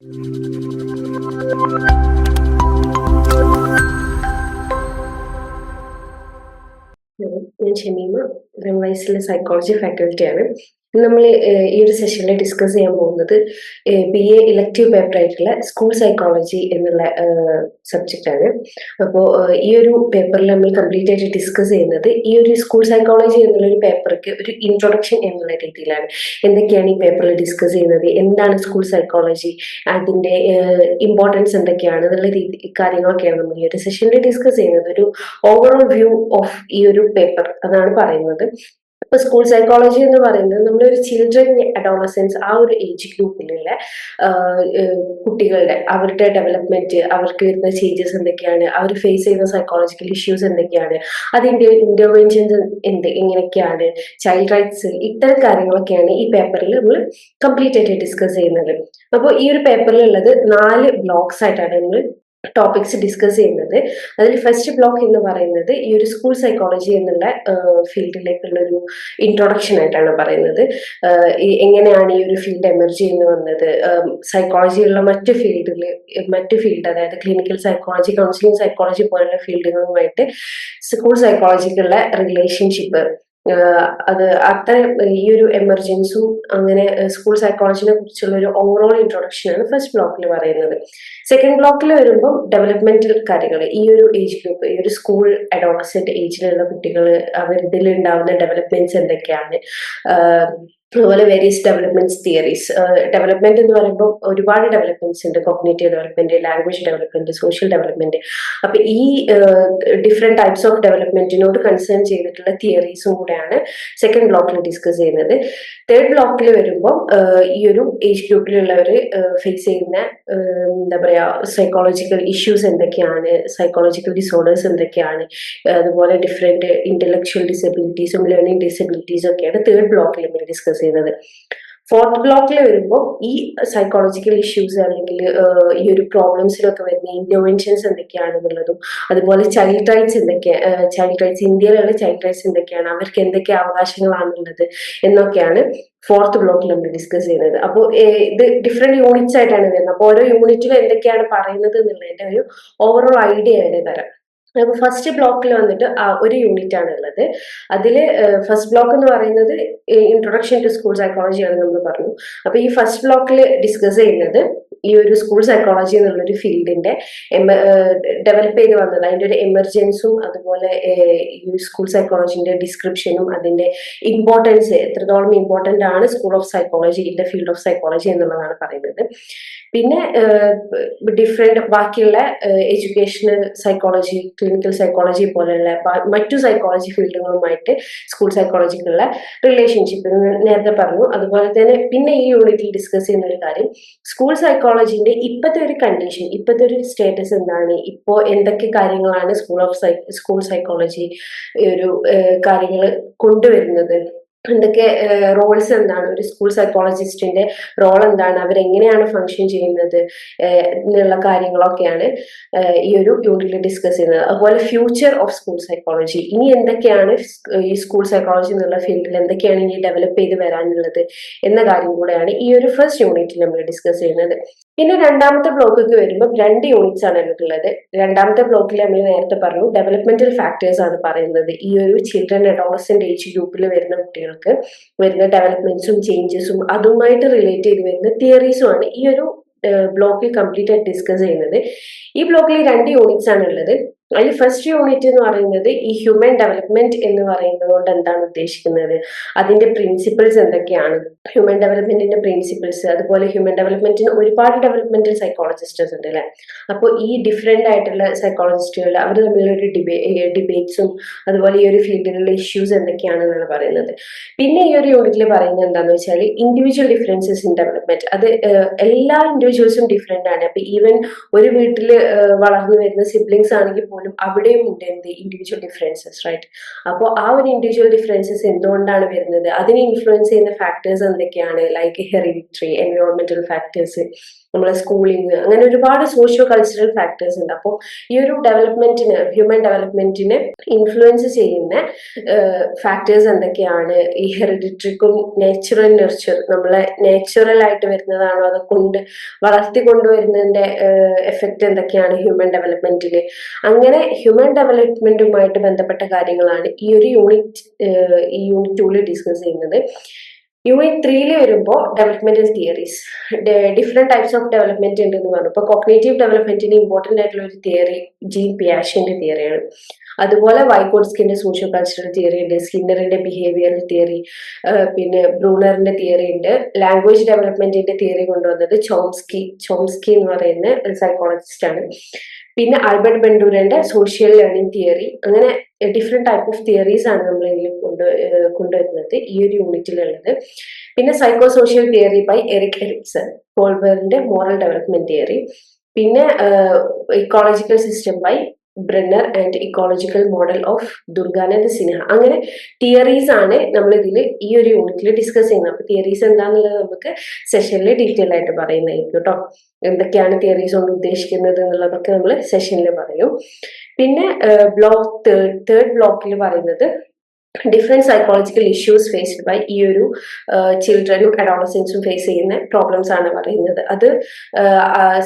ഞാൻ ഷമീമ റെംവൈസിലെ സൈക്കോളജി ഫാക്കൽറ്റിയാണ്. നമ്മൾ ഈ ഒരു സെഷനിൽ ഡിസ്കസ് ചെയ്യാൻ പോകുന്നത് BA ഇലക്ടീവ് പേപ്പർ ആയിട്ടുള്ള സ്കൂൾ സൈക്കോളജി എന്നുള്ള സബ്ജക്റ്റാണ്. അപ്പോൾ ഈ ഒരു പേപ്പറിൽ നമ്മൾ കംപ്ലീറ്റ് ആയിട്ട് ഡിസ്കസ് ചെയ്യുന്നത് ഈ ഒരു സ്കൂൾ സൈക്കോളജി എന്നുള്ളൊരു പേപ്പർക്ക് ഒരു ഇൻട്രൊഡക്ഷൻ എന്നുള്ള രീതിയിലാണ്. എന്തൊക്കെയാണ് ഈ പേപ്പറിൽ ഡിസ്കസ് ചെയ്യുന്നത്, എന്താണ് സ്കൂൾ സൈക്കോളജി, അതിൻ്റെ ഇമ്പോർട്ടൻസ് എന്തൊക്കെയാണ് എന്നുള്ള കാര്യങ്ങളൊക്കെയാണ് നമ്മൾ ഈ ഒരു സെഷനിൽ ഡിസ്കസ് ചെയ്യുന്നത്. ഒരു ഓവറോൾ വ്യൂ ഓഫ് ഈ ഒരു പേപ്പർ അതാണ് പറയുന്നത്. ഇപ്പൊ സ്കൂൾ സൈക്കോളജി എന്ന് പറയുന്നത് നമ്മളൊരു ചിൽഡ്രൻ അഡോളസൻസ് ആ ഒരു ഏജ് ഗ്രൂപ്പിലുള്ള കുട്ടികളുടെ അവരുടെ ഡെവലപ്മെന്റ്, അവർക്ക് വരുന്ന ചേഞ്ചസ് എന്തൊക്കെയാണ്, അവർ ഫേസ് ചെയ്യുന്ന സൈക്കോളജിക്കൽ ഇഷ്യൂസ് എന്തൊക്കെയാണ്, അതിന്റെ ഇന്റർവെൻഷൻസ് എങ്ങനെയൊക്കെയാണ്, ചൈൽഡ് റൈറ്റ്സ്, ഇത്തരം കാര്യങ്ങളൊക്കെയാണ് ഈ പേപ്പറിൽ നമ്മൾ കംപ്ലീറ്റ് ആയിട്ട് ഡിസ്കസ് ചെയ്യുന്നത്. അപ്പോൾ ഈ ഒരു പേപ്പറിലുള്ളത് 4 ബ്ലോക്സ് ആയിട്ടാണ് നമ്മൾ ടോപ്പിക്സ് ഡിസ്കസ് ചെയ്യുന്നത്. അതിൽ ഫസ്റ്റ് ബ്ലോക്ക് എന്ന് പറയുന്നത് ഈ ഒരു സ്കൂൾ സൈക്കോളജി എന്നുള്ള ഫീൽഡിലേക്കുള്ള ഒരു ഇൻട്രൊഡക്ഷൻ ആയിട്ടാണ് പറയുന്നത്. എങ്ങനെയാണ് ഈ ഒരു ഫീൽഡ് എമർജ് ചെയ്യുന്നു വന്നത്, സൈക്കോളജിയുള്ള മറ്റ് ഫീൽഡ് അതായത് ക്ലിനിക്കൽ സൈക്കോളജി, കൗൺസിലിംഗ് സൈക്കോളജി പോലുള്ള ഫീൽഡുകളുമായിട്ട് സ്കൂൾ സൈക്കോളജിക്കുള്ള റിലേഷൻഷിപ്പ്, അത് അത്തരം ഈ ഒരു എമർജൻസും അങ്ങനെ സ്കൂൾ സൈക്കോളജിനെ കുറിച്ചുള്ള ഒരു ഓവറോൾ ഇൻട്രൊഡക്ഷൻ ആണ് ഫസ്റ്റ് ബ്ലോക്കിൽ പറയുന്നത്. സെക്കൻഡ് ബ്ലോക്കിൽ വരുമ്പോൾ ഡെവലപ്മെന്റൽ കാര്യങ്ങൾ, ഈ ഒരു ഏജ് ഗ്രൂപ്പ്, ഈ ഒരു സ്കൂൾ അഡോളസെന്റ് ഏജിലുള്ള കുട്ടികൾ, അവരിൽ ഉണ്ടാവുന്ന ഡെവലപ്മെന്റ്സ് എന്തൊക്കെയാണ്, അതുപോലെ വേരിയസ് ഡെവലപ്മെന്റ്സ് തിയറീസ്. ഡെവലപ്മെന്റ് എന്ന് പറയുമ്പോൾ ഒരുപാട് ഡെവലപ്മെന്റ്സ് ഉണ്ട്. Cognitive development, language development, social development. അപ്പൊ ഈ ഡിഫറെന്റ് ടൈപ്സ് ഓഫ് ഡെവലപ്മെന്റിനോട് കൺസേൺ ചെയ്തിട്ടുള്ള തിയറീസും കൂടെയാണ് സെക്കൻഡ് ബ്ലോക്കിൽ ഡിസ്കസ് ചെയ്യുന്നത്. തേർഡ് ബ്ലോക്കിൽ വരുമ്പോൾ ഈ ഒരു ഏജ് ഗ്രൂപ്പിലുള്ളവർ ഫേസ് ചെയ്യുന്ന എന്താ പറയാ സൈക്കോളജിക്കൽ ഇഷ്യൂസ് എന്തൊക്കെയാണ്, സൈക്കോളജിക്കൽ ഡിസോർഡേഴ്സ് എന്തൊക്കെയാണ്, അതുപോലെ ഡിഫറെന്റ് ഇന്റലക്ച്വൽ ഡിസബിലിറ്റീസും ലേണിംഗ് ഡിസബിലിറ്റീസും ഒക്കെയാണ് തേർഡ് ബ്ലോക്കിൽ നമ്മൾ ഡിസ്കസ് ചെയ്യുന്നത്. ഫോർത്ത് ബ്ലോക്കിൽ വരുമ്പോൾ ഈ സൈക്കോളജിക്കൽ ഇഷ്യൂസ് അല്ലെങ്കിൽ ഈ ഒരു പ്രോബ്ലംസിലൊക്കെ വരുന്ന ഇന്റർവെൻഷൻസ് എന്തൊക്കെയാണെന്നുള്ളതും, അതുപോലെ ചൈൽഡ് റൈറ്റ്സ് ഇന്ത്യയിലുള്ള ചൈൽഡ് റൈറ്റ്സ് എന്തൊക്കെയാണ്, അവർക്ക് എന്തൊക്കെ അവകാശങ്ങളാണുള്ളത് എന്നൊക്കെയാണ് ഫോർത്ത് ബ്ലോക്കിൽ നമ്മൾ ഡിസ്കസ് ചെയ്യുന്നത്. അപ്പോൾ ഇത് ഡിഫറെന്റ് യൂണിറ്റ്സ് ആയിട്ടാണ് വരുന്നത്. അപ്പോൾ ഓരോ യൂണിറ്റിലും എന്തൊക്കെയാണ് പറയുന്നത് എന്നുള്ളതിന്റെ ഒരു ഓവറോൾ ഐഡിയ ആണ് തരാം. അപ്പൊ ഫസ്റ്റ് ബ്ലോക്കിൽ വന്നിട്ട് ഒരു യൂണിറ്റ് ആണ് ഉള്ളത്. അതിൽ ഫസ്റ്റ് ബ്ലോക്ക് എന്ന് പറയുന്നത് ഇൻട്രൊഡക്ഷൻ ടു സ്കൂൾ സൈക്കോളജി ആണ് നമ്മൾ പറഞ്ഞു. അപ്പൊ ഈ ഫസ്റ്റ് ബ്ലോക്കിൽ ഡിസ്കസ് ചെയ്യുന്നത് ഈ ഒരു സ്കൂൾ സൈക്കോളജി എന്നുള്ളൊരു ഫീൽഡിന്റെ ഡെവലപ്പ് ചെയ്ത് വന്നത്, അതിന്റെ ഒരു എമർജൻസും, അതുപോലെ ഈ സ്കൂൾ സൈക്കോളജിന്റെ ഡിസ്ക്രിപ്ഷനും, അതിന്റെ ഇമ്പോർട്ടൻസ്, എത്രത്തോളം ഇമ്പോർട്ടന്റ് ആണ് school of psychology in the field of psychology എന്നുള്ളതാണ് പറയുന്നത്. പിന്നെ ഡിഫറെന്റ് ബാക്കിയുള്ള എഡ്യൂക്കേഷണൽ സൈക്കോളജി, ക്ലിനിക്കൽ സൈക്കോളജി പോലെയുള്ള മറ്റു സൈക്കോളജി ഫീൽഡുകളുമായിട്ട് സ്കൂൾ സൈക്കോളജിക്കുള്ള റിലേഷൻഷിപ്പ് നേരത്തെ പറഞ്ഞു. അതുപോലെ തന്നെ പിന്നെ ഈ യൂണിറ്റിൽ ഡിസ്കസ് ചെയ്യുന്ന ഒരു കാര്യം, സ്കൂൾ സൈക്കോളജിന്റെ ഇപ്പോഴത്തെ ഒരു കണ്ടീഷൻ, ഇപ്പോഴത്തെ ഒരു സ്റ്റേറ്റസ് എന്താണ്, ഇപ്പോൾ എന്തൊക്കെ കാര്യങ്ങളാണ് സ്കൂൾ സൈക്കോളജി ഒരു കാര്യങ്ങൾ കൊണ്ടുവരുന്നത്, എന്തൊക്കെ റോൾസ് എന്താണ്, ഒരു സ്കൂൾ സൈക്കോളജിസ്റ്റിന്റെ റോൾ എന്താണ്, അവരെങ്ങനെയാണ് ഫങ്ഷൻ ചെയ്യുന്നത് എന്നുള്ള കാര്യങ്ങളൊക്കെയാണ് ഈ ഒരു യൂണിറ്റിൽ ഡിസ്കസ് ചെയ്യുന്നത്. അതുപോലെ ഫ്യൂച്ചർ ഓഫ് സ്കൂൾ സൈക്കോളജി, ഇനി എന്തൊക്കെയാണ് ഈ സ്കൂൾ സൈക്കോളജി എന്നുള്ള ഫീൽഡിൽ എന്തൊക്കെയാണ് ഇനി ഡെവലപ്പ് ചെയ്ത് വരാനുള്ളത് എന്ന കാര്യം കൂടെയാണ് ഈ ഒരു ഫസ്റ്റ് യൂണിറ്റിൽ നമ്മൾ ഡിസ്കസ് ചെയ്യുന്നത്. പിന്നെ രണ്ടാമത്തെ ബ്ലോക്കിലേക്ക് വരുമ്പോൾ 2 യൂണിറ്റ്സ് ആണ് ഉള്ളത്. രണ്ടാമത്തെ ബ്ലോക്കിൽ നമ്മൾ നേരത്തെ പറഞ്ഞു ഡെവലപ്മെന്റൽ ഫാക്ടേഴ്സ് ആണ് പറയുന്നത്. ഈ ഒരു ചിൽഡ്രൻ അഡോളസെന്റ് ഏജ് ഗ്രൂപ്പിൽ വരുന്ന കുട്ടികൾക്ക് വരുന്ന ഡെവലപ്മെന്റ്സും ചേഞ്ചസും അതുമായിട്ട് റിലേറ്റ് ചെയ്ത് വരുന്ന തിയറീസും ആണ് ഈ ഒരു ബ്ലോക്കിൽ കംപ്ലീറ്റ് ആയിട്ട് ഡിസ്കസ് ചെയ്യുന്നത്. ഈ ബ്ലോക്കിൽ 2 യൂണിറ്റ്സ് ആണ് ഉള്ളത്. അതിൽ ഫസ്റ്റ് യൂണിറ്റ് എന്ന് പറയുന്നത് ഈ ഹ്യൂമൻ ഡെവലപ്മെന്റ് എന്ന് പറയുന്നത് കൊണ്ട് എന്താണ് ഉദ്ദേശിക്കുന്നത്, അതിന്റെ പ്രിൻസിപ്പിൾസ് എന്തൊക്കെയാണ്, ഹ്യൂമൻ ഡെവലപ്മെന്റിന്റെ പ്രിൻസിപ്പിൾസ്. അതുപോലെ ഹ്യൂമൻ ഡെവലപ്മെന്റിന് ഒരുപാട് ഡെവലപ്മെന്റൽ സൈക്കോളജിസ്റ്റേഴ്സ് ഉണ്ട് അല്ലെ. അപ്പോൾ ഈ ഡിഫറെന്റ് ആയിട്ടുള്ള സൈക്കോളജിസ്റ്റുകൾ അവർ തമ്മിലൊരു ഡിബേറ്റ്സും അതുപോലെ ഈ ഒരു ഫീൽഡിലുള്ള ഇഷ്യൂസ് എന്തൊക്കെയാണെന്നാണ് പറയുന്നത്. പിന്നെ ഈ ഒരു യൂണിറ്റിൽ പറയുന്നത് എന്താണെന്ന് വെച്ചാൽ ഇൻഡിവിജ്വൽ ഡിഫറൻസസ് ഇൻ ഡെവലപ്മെന്റ്. അത് എല്ലാ ഇൻഡിവിജ്വൽസും ഡിഫറെന്റ് ആണ്. അപ്പൊ ഈവൻ ഒരു വീട്ടിൽ വളർന്നു വരുന്ന സിബ്ലിങ്സ് ആണെങ്കിൽ പോലും അവിടെയും ഉണ്ട് എന്ത് ഇൻഡിവിജ്വൽ ഡിഫറൻസസ്, റൈറ്റ്. അപ്പോൾ ആ ഒരു ഇൻഡിവിജ്വൽ ഡിഫറൻസസ് എന്തുകൊണ്ടാണ് വരുന്നത്, അതിനെ ഇൻഫ്ലുവൻസ് ചെയ്യുന്ന ഫാക്ടേഴ്സ് എന്തൊക്കെയാണ്, ലൈക്ക് ഹെറിഡിറ്ററി, എൻവയോൺമെന്റൽ ഫാക്ടേഴ്സ്, നമ്മളെ സ്കൂളിങ്, അങ്ങനെ ഒരുപാട് സോഷ്യോ കൾച്ചറൽ ഫാക്ടേഴ്സ് ഉണ്ട്. അപ്പോൾ ഈ ഒരു ഡെവലപ്മെന്റിന്, ഹ്യൂമൻ ഡെവലപ്മെന്റിനെ ഇൻഫ്ലുവൻസ് ചെയ്യുന്ന ഫാക്ടേഴ്സ് എന്തൊക്കെയാണ്, ഈ ഹെറിഡിറ്ററിക്കും നാച്ചുറൽ നെർച്ചർ, നമ്മളെ നാച്ചുറൽ ആയിട്ട് വരുന്നതാണോ അത് വളർത്തി കൊണ്ടുവരുന്നതിന്റെ എഫക്റ്റ് എന്തൊക്കെയാണ് ഹ്യൂമൻ ഡെവലപ്മെന്റിൽ. അങ്ങനെ ഹ്യൂമൻ ഡെവലപ്മെന്റുമായിട്ട് ബന്ധപ്പെട്ട കാര്യങ്ങളാണ് ഈ ഒരു യൂണിറ്റ് 2 ഡിസ്കസ് ചെയ്യുന്നത്. യൂണിറ്റ് 3 വരുമ്പോൾ developmental theories, different types of development ഉണ്ടെന്ന് പറഞ്ഞു. ഇപ്പൊ കോഗ്നേറ്റീവ് ഡെവലപ്മെന്റിന് ഇമ്പോർട്ടന്റ് ആയിട്ടുള്ള ഒരു തിയറി ജീൻ പിയാഷെന്റെ തിയറിയാണ്. അതുപോലെ വൈഗോട്സ്കിന്റെ സോഷ്യോ കൾച്ചറൽ തിയറി ഉണ്ട്, സ്കിന്നറിന്റെ ബിഹേവിയറൽ തിയറി, പിന്നെ ബ്രൂണറിന്റെ തിയറി ഉണ്ട്. ലാംഗ്വേജ് ഡെവലപ്മെന്റിന്റെ തിയറി കൊണ്ടുവന്നത് ചോംസ്കി എന്ന് പറയുന്ന ഒരു സൈക്കോളജിസ്റ്റ് ആണ്. പിന്നെ ആൽബർട്ട് ബണ്ടൂരന്റെ സോഷ്യൽ ലേണിംഗ് തിയറി. അങ്ങനെ ഡിഫറെന്റ് ടൈപ്പ് ഓഫ് തിയറീസ് ആണ് നമ്മൾ ഇതിൽ കൊണ്ടുവരുന്നത് ഈ ഒരു യൂണിറ്റിലുള്ളത്. പിന്നെ psycho social theory by Erik Erikson, കോൾബറിന്റെ മോറൽ ഡെവലപ്മെന്റ് തിയറി. പിന്നെ ecological system by Brenner and ecological model of Durganand Sinha. അങ്ങനെ തിയറീസ് ആണ് നമ്മൾ ഇതിൽ ഈ ഒരു യൂണിറ്റിൽ ഡിസ്കസ് ചെയ്യുന്നത്. അപ്പൊ തിയറീസ് എന്താന്നുള്ളത് നമുക്ക് സെഷനിൽ ഡീറ്റെയിൽ ആയിട്ട് പറയുന്നതായിരിക്കും കേട്ടോ. എന്തൊക്കെയാണ് തിയറീസ് കൊണ്ട് ഉദ്ദേശിക്കുന്നത് എന്നുള്ളതൊക്കെ നമ്മൾ സെഷനിൽ പറയും. പിന്നെ തേർഡ് ബ്ലോക്കിൽ പറയുന്നത് different psychological issues faced by ഈ ഒരു ചിൽഡ്രനും അഡോളസൻസും ഫേസ് ചെയ്യുന്ന പ്രോബ്ലംസ് ആണ് പറയുന്നത്. അത്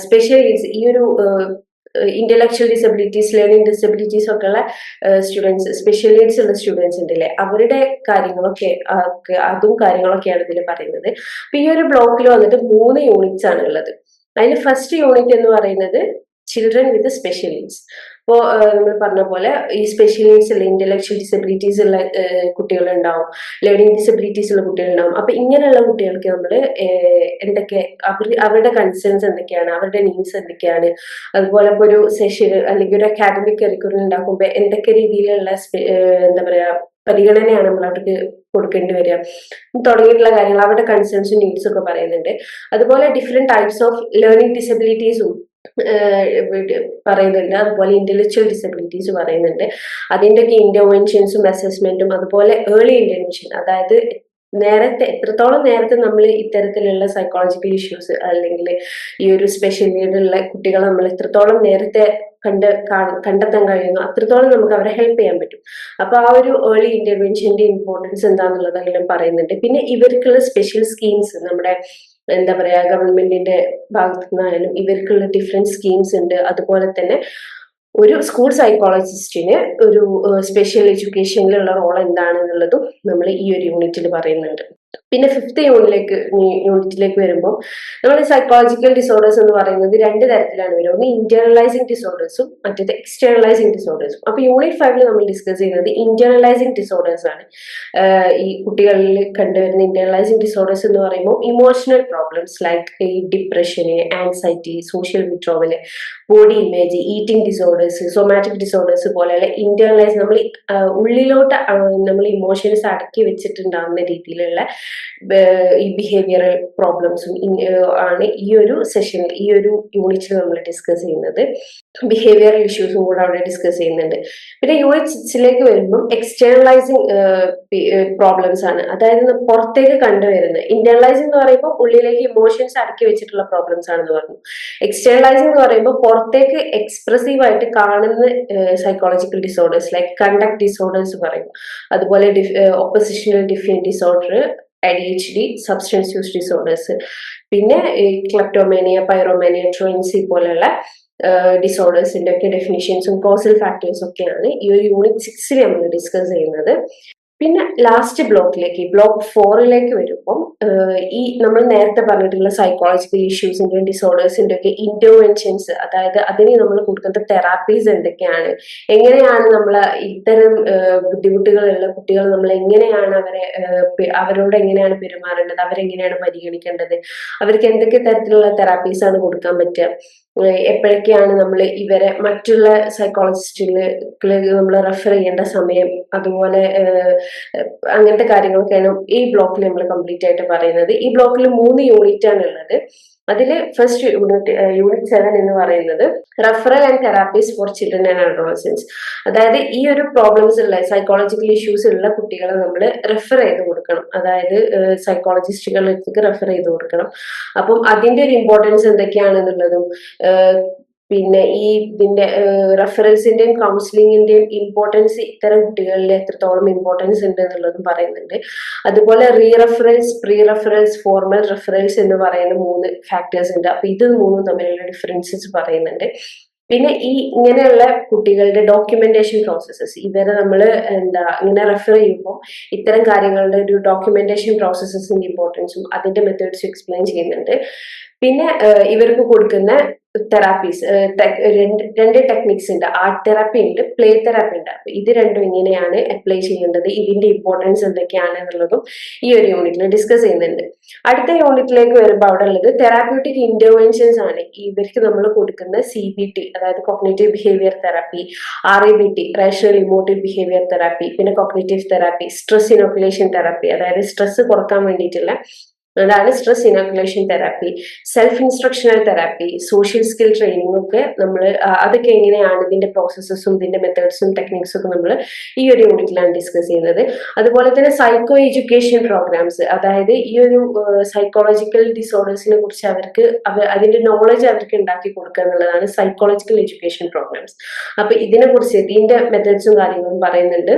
സ്പെഷ്യൽ ഈ ഒരു ഇന്റലക്ച്വൽ ഡിസബിലിറ്റീസ്, ലേണിംഗ് ഡിസബിലിറ്റീസ് ഒക്കെ ഉള്ള സ്റ്റുഡൻസ്, സ്പെഷ്യൽ നീഡ്സ് ഉള്ള സ്റ്റുഡൻസ് ഉണ്ടല്ലേ, അവരുടെ കാര്യങ്ങളൊക്കെയാണ് ഇതിൽ പറയുന്നത്. അപ്പൊ ഈ ഒരു ബ്ലോക്കിൽ വന്നിട്ട് 3 യൂണിറ്റ്സ് ആണ് ഉള്ളത്. അതിൽ ഫസ്റ്റ് യൂണിറ്റ് എന്ന് പറയുന്നത് ചിൽഡ്രൻ വിത്ത് സ്പെഷ്യൽ നീഡ്സ്. ഇപ്പോൾ നമ്മൾ പറഞ്ഞ പോലെ ഈ സ്പെഷ്യൽ നീഡ്സ് ഉള്ള, ഇന്റലക്ച്വൽ ഡിസബിലിറ്റീസ് ഉള്ള കുട്ടികളുണ്ടാവും, ലേണിംഗ് ഡിസബിലിറ്റീസ് ഉള്ള കുട്ടികളുണ്ടാവും. അപ്പൊ ഇങ്ങനെയുള്ള കുട്ടികൾക്ക് നമ്മൾ എന്തൊക്കെ അവരുടെ കൺസേൺസ് എന്തൊക്കെയാണ്, അവരുടെ നീഡ്സ് എന്തൊക്കെയാണ്, അതുപോലെ ഇപ്പോൾ ഒരു സെഷൻ അല്ലെങ്കിൽ ഒരു അക്കാഡമിക് കരിക്കുലം ഉണ്ടാക്കുമ്പോൾ എന്തൊക്കെ രീതിയിലുള്ള എന്താ പറയാ പരിഗണനയാണ് നമ്മൾ അവർക്ക് കൊടുക്കേണ്ടി വരിക തുടങ്ങിയിട്ടുള്ള കാര്യങ്ങൾ, അവരുടെ കൺസേൺസും നീഡ്സും ഒക്കെ പറയുന്നുണ്ട്. അതുപോലെ ഡിഫറെന്റ് ടൈപ്സ് ഓഫ് ലേണിംഗ് ഡിസബിലിറ്റീസും പറയുന്നുണ്ട്. അതുപോലെ ഇന്റലക്ച്വൽ ഡിസബിലിറ്റീസ് പറയുന്നുണ്ട്. അതിൻ്റെയൊക്കെ ഇന്റർവെൻഷൻസും അസസ്മെന്റും, അതുപോലെ ഏർലി ഇന്റർവെൻഷൻ, അതായത് എത്രത്തോളം നേരത്തെ നമ്മൾ ഇത്തരത്തിലുള്ള സൈക്കോളജിക്കൽ ഇഷ്യൂസ് അല്ലെങ്കിൽ ഈ ഒരു സ്പെഷ്യൽ നീഡുള്ള കുട്ടികളെ നമ്മൾ എത്രത്തോളം നേരത്തെ കണ്ടെത്താൻ കഴിയുന്നു അത്രത്തോളം നമുക്ക് അവരെ ഹെൽപ്പ് ചെയ്യാൻ പറ്റും. അപ്പൊ ആ ഒരു ഏർലി ഇന്റർവെൻഷന്റെ ഇമ്പോർട്ടൻസ് എന്താണെന്നുള്ളതെല്ലാം പറയുന്നുണ്ട്. പിന്നെ ഇവർക്കുള്ള സ്പെഷ്യൽ സ്കീംസ് നമ്മുടെ എന്താ പറയാ ഗവൺമെന്റിന്റെ ഭാഗത്തു നിന്നായാലും ഇവർക്കുള്ള ഡിഫറെന്റ് സ്കീംസ് ഉണ്ട്. അതുപോലെ തന്നെ ഒരു സ്കൂൾ സൈക്കോളജിസ്റ്റിന് ഒരു സ്പെഷ്യൽ എഡ്യൂക്കേഷനിലുള്ള റോൾ എന്താണെന്നുള്ളതും നമ്മൾ ഈ ഒരു യൂണിറ്റിൽ പറയുന്നുണ്ട്. പിന്നെ 5th യൂണിറ്റിലേക്ക് വരുമ്പോൾ നമ്മൾ സൈക്കോളജിക്കൽ ഡിസോർഡേഴ്സ് എന്ന് പറയുന്നത് 2 തരത്തിലാണ് വരിക. ഒന്ന് ഇന്റേണലൈസിങ് ഡിസോർഡേഴ്സും മറ്റേത് എക്സ്റ്റേണലൈസിങ് ഡിസോർഡേഴ്സും. അപ്പൊ യൂണിറ്റ് 5 നമ്മൾ ഡിസ്കസ് ചെയ്യുന്നത് ഇന്റേണലൈസിങ് ഡിസോർഡേഴ്സ് ആണ്. ഈ കുട്ടികളിൽ കണ്ടുവരുന്ന ഇന്റേണലൈസിങ് ഡിസോർഡേഴ്സ് എന്ന് പറയുമ്പോൾ ഇമോഷണൽ പ്രോബ്ലംസ് ലൈക്ക് ഈ depression, anxiety, social withdrawal, body image, eating disorders, somatic disorders പോലെയുള്ള ഇന്റേണലൈസ് നമ്മൾ ഉള്ളിലോട്ട് നമ്മൾ ഇമോഷൻസ് അടക്കി വെച്ചിട്ടുണ്ടാകുന്ന രീതിയിലുള്ള ഈ ബിഹേവിയറൽ പ്രോബ്ലംസും ആണ് ഈ ഒരു സെഷനിൽ, ഈ ഒരു യൂണിറ്റിൽ നമ്മൾ ഡിസ്കസ് ചെയ്യുന്നത്. ബിഹേവിയറൽ ഇഷ്യൂസും കൂടെ അവിടെ ഡിസ്കസ് ചെയ്യുന്നുണ്ട്. പിന്നെ യൂണിറ്റ് 6 വരുമ്പം എക്സ്റ്റേണലൈസിങ് പ്രോബ്ലംസ് ആണ്, അതായത് പുറത്തേക്ക് കണ്ടുവരുന്നത്. ഇന്റേണലൈസിംഗ് എന്ന് പറയുമ്പോൾ ഉള്ളിലേക്ക് ഇമോഷൻസ് അടക്കി വെച്ചിട്ടുള്ള പ്രോബ്ലംസ് ആണെന്ന് പറഞ്ഞു. എക്സ്റ്റേണലൈസിംഗ് എന്ന് പറയുമ്പോൾ പുറത്തേക്ക് എക്സ്പ്രസീവ് ആയിട്ട് കാണുന്ന psychological disorders like conduct disorders പറയും. അതുപോലെ oppositional defiant disorder, ADHD, substance use disorders, പിന്നെ ക്ലെപ്റ്റോമാനിയ, പൈറോമാനിയ, ട്രോൻസി പോലുള്ള ഡിസോർഡേഴ്സിന്റെ ഒക്കെ ഡെഫിനിഷൻസും കോസൽ ഫാക്ടേഴ്സും ഒക്കെയാണ് ഈ ഒരു യൂണിറ്റ് 6 നമ്മൾ ഡിസ്കസ് ചെയ്യുന്നത്. പിന്നെ ലാസ്റ്റ് ബ്ലോക്ക് 4 വരുമ്പം ഈ നമ്മൾ നേരത്തെ പറഞ്ഞിട്ടുള്ള സൈക്കോളജിക്കൽ ഇഷ്യൂസിന്റെയും ഡിസോർഡേഴ്സിന്റെ ഒക്കെ ഇന്റർവെൻഷൻസ്, അതായത് അതിന് നമ്മൾ കൊടുക്കുന്ന തെറാപ്പീസ് എന്തൊക്കെയാണ്, എങ്ങനെയാണ് നമ്മൾ ഇത്തരം ബുദ്ധിമുട്ടുകളുള്ള കുട്ടികൾ നമ്മൾ എങ്ങനെയാണ് അവരോട് എങ്ങനെയാണ് പെരുമാറേണ്ടത്, അവരെങ്ങനെയാണ് പരിഗണിക്കേണ്ടത്, അവർക്ക് എന്തൊക്കെ തരത്തിലുള്ള തെറാപ്പീസ് ആണ് കൊടുക്കാൻ പറ്റുക, എപ്പോഴൊക്കെയാണ് നമ്മൾ ഇവരെ മറ്റുള്ള സൈക്കോളജിസ്റ്റുകൾ നമ്മൾ റെഫർ ചെയ്യേണ്ട സമയം, അതുപോലെ അങ്ങനത്തെ കാര്യങ്ങളൊക്കെയാണ് ഈ ബ്ലോക്കിൽ നമ്മൾ കംപ്ലീറ്റ് ആയിട്ട് പറയുന്നത്. ഈ ബ്ലോക്കിൽ 3 യൂണിറ്റ് ആണ് ഉള്ളത്. അതിൽ ഫസ്റ്റ് യൂണിറ്റ് 7 എന്ന് പറയുന്നത് referral and therapies for children and adolescence. അതായത് ഈ ഒരു പ്രോബ്ലംസ് ഉള്ള സൈക്കോളജിക്കൽ ഇഷ്യൂസ് ഉള്ള കുട്ടികളെ നമ്മൾ റെഫർ ചെയ്ത് കൊടുക്കണം, അതായത് സൈക്കോളജിസ്റ്റുകളിലേക്ക് റെഫർ ചെയ്ത് കൊടുക്കണം. അപ്പം അതിന്റെ ഒരു ഇമ്പോർട്ടൻസ് എന്തൊക്കെയാണെന്നുള്ളതും പിന്നെ ഈ ഇതിന്റെ റെഫറൻസിന്റെയും കൗൺസിലിങ്ങിന്റെയും ഇമ്പോർട്ടൻസ് ഇത്തരം കുട്ടികളിൽ എത്രത്തോളം ഇമ്പോർട്ടൻസ് ഉണ്ട് എന്നുള്ളതും പറയുന്നുണ്ട്. അതുപോലെ റീറെഫറൽസ്, പ്രീ റെഫറൽസ്, ഫോർമൽ റെഫറൽസ് എന്ന് പറയുന്ന 3 ഫാക്ടേഴ്സ് ഉണ്ട്. അപ്പൊ ഇത് 3 തമ്മിലുള്ള ഡിഫറൻസസ് പറയുന്നുണ്ട്. പിന്നെ ഈ ഇങ്ങനെയുള്ള കുട്ടികളുടെ ഡോക്യുമെന്റേഷൻ പ്രോസസ്സസ്, ഇവരെ നമ്മൾ ഇങ്ങനെ റെഫർ ചെയ്യുമ്പോൾ ഇത്തരം കാര്യങ്ങളുടെ ഒരു ഡോക്യുമെന്റേഷൻ പ്രോസസ്സസിന്റെ ഇമ്പോർട്ടൻസും അതിന്റെ മെത്തേഡ്സും എക്സ്പ്ലെയിൻ ചെയ്യുന്നുണ്ട്. പിന്നെ ഇവർക്ക് കൊടുക്കുന്ന തെറാപ്പീസ്, രണ്ട് ടെക്നിക്സ് ഉണ്ട്, ആർട്ട് തെറാപ്പി ഉണ്ട്, പ്ലേ തെറാപ്പി ഉണ്ട്. അപ്പൊ ഇത് രണ്ടും എങ്ങനെയാണ് അപ്ലൈ ചെയ്യേണ്ടത്, ഇതിന്റെ ഇമ്പോർട്ടൻസ് എന്തൊക്കെയാണ് എന്നുള്ളതും ഈ ഒരു യൂണിറ്റിൽ ഡിസ്കസ് ചെയ്യുന്നുണ്ട്. അടുത്ത യൂണിറ്റിലേക്ക് വരുമ്പോൾ അവിടെ ഉള്ളത് തെറാപ്യൂട്ടിക് ഇന്റർവെൻഷൻസ് ആണ്. ഇവർക്ക് നമ്മൾ കൊടുക്കുന്ന CBT, അതായത് cognitive behaviour therapy, RABT, rational emotive behaviour therapy, പിന്നെ cognitive therapy, stress inoculation therapy, അതായത് സ്ട്രെസ് കുറക്കാൻ വേണ്ടിയിട്ടുള്ള അതാണ് stress inoculation therapy, self instructional therapy, social skill training ഒക്കെ നമ്മൾ അതൊക്കെ എങ്ങനെയാണ് ഇതിന്റെ പ്രോസസ്സസും ഇതിന്റെ മെത്തേഡ്സും ടെക്നിക്സും ഒക്കെ നമ്മൾ ഈ ഒരു യൂണിറ്റിലാണ് ഡിസ്കസ് ചെയ്യുന്നത്. അതുപോലെ തന്നെ സൈക്കോ എഡ്യൂക്കേഷൻ പ്രോഗ്രാംസ്, അതായത് ഈ ഒരു സൈക്കോളജിക്കൽ ഡിസോർഡേഴ്സിനെ കുറിച്ച് അവർക്ക് അതിന്റെ നോളജ് അവർക്ക് ഉണ്ടാക്കി കൊടുക്കുക എന്നുള്ളതാണ് സൈക്കോളജിക്കൽ എഡ്യൂക്കേഷൻ പ്രോഗ്രാംസ്. അപ്പൊ ഇതിനെ കുറിച്ച് ഇതിന്റെ മെത്തേഡ്സും കാര്യങ്ങളും പറയുന്നുണ്ട്.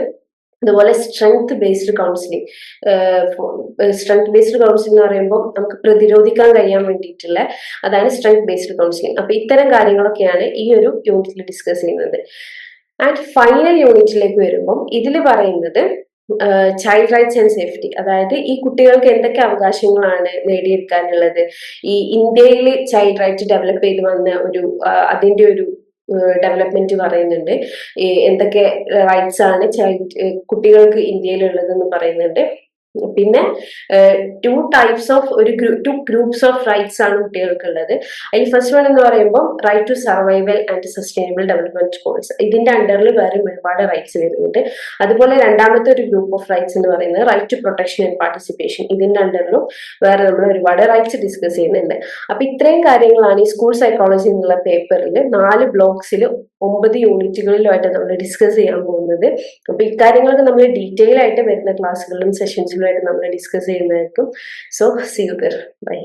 അതുപോലെ strength based counselling, strength based counselling എന്ന് പറയുമ്പോൾ നമുക്ക് പ്രതിരോധിക്കാൻ കഴിയാൻ വേണ്ടിയിട്ടുള്ള അതാണ് സ്ട്രെങ്ത് ബേസ്ഡ് കൗൺസിലിംഗ്. അപ്പൊ ഇത്തരം കാര്യങ്ങളൊക്കെയാണ് ഈ ഒരു യൂണിറ്റിൽ ഡിസ്കസ് ചെയ്യുന്നത്. ആൻഡ് ഫൈനൽ യൂണിറ്റിലേക്ക് വരുമ്പോൾ ഇതിൽ പറയുന്നത് ചൈൽഡ് റൈറ്റ്സ് ആൻഡ് സേഫ്റ്റി, അതായത് ഈ കുട്ടികൾക്ക് എന്തൊക്കെ അവകാശങ്ങളാണ് നേടിയെടുക്കാനുള്ളത്, ഈ ഇന്ത്യയിൽ ചൈൽഡ് റൈറ്റ് ഡെവലപ്പ് ചെയ്ത് വന്ന ഒരു അതിന്റെ ഒരു ഡെവലപ്മെന്റ് പറയുന്നുണ്ട്, എന്തൊക്കെ റൈറ്റ്സ് ആണ് കുട്ടികൾക്ക് ഇന്ത്യയിലുള്ളതെന്ന് പറയുന്നുണ്ട്. പിന്നെ 2 ഗ്രൂപ്പ്സ് ഓഫ് റൈറ്റ്സ് ആണ് കുട്ടികൾക്കുള്ളത്. അതിൽ ഫസ്റ്റ് വൺ എന്ന് പറയുമ്പോൾ right to survival and sustainable development goals, ഇതിന്റെ അണ്ടറിൽ വേറെ ഒരുപാട് റൈറ്റ്സ് വരുന്നുണ്ട്. അതുപോലെ രണ്ടാമത്തെ ഒരു ഗ്രൂപ്പ് ഓഫ് റൈറ്റ്സ് എന്ന് പറയുന്നത് right to protection and participation, ഇതിന്റെ അണ്ടറിലും വേറെ നമ്മൾ ഒരുപാട് റൈറ്റ്സ് ഡിസ്കസ് ചെയ്യുന്നുണ്ട്. അപ്പൊ ഇത്രയും കാര്യങ്ങളാണ് ഈ സ്കൂൾ സൈക്കോളജി എന്നുള്ള പേപ്പറിൽ 4 ബ്ലോക്സിൽ 9 യൂണിറ്റുകളിലുമായിട്ട് നമ്മൾ ഡിസ്കസ് ചെയ്യാൻ പോകുന്നത്. അപ്പൊ ഇക്കാര്യങ്ങളൊക്കെ നമ്മൾ ഡീറ്റെയിൽ ആയിട്ട് വരുന്ന ക്ലാസ്സുകളിലും സെഷൻസിലും ആയിട്ട് നമ്മൾ ഡിസ്കസ് ചെയ്യുന്നതായിരിക്കും. So see you there, by.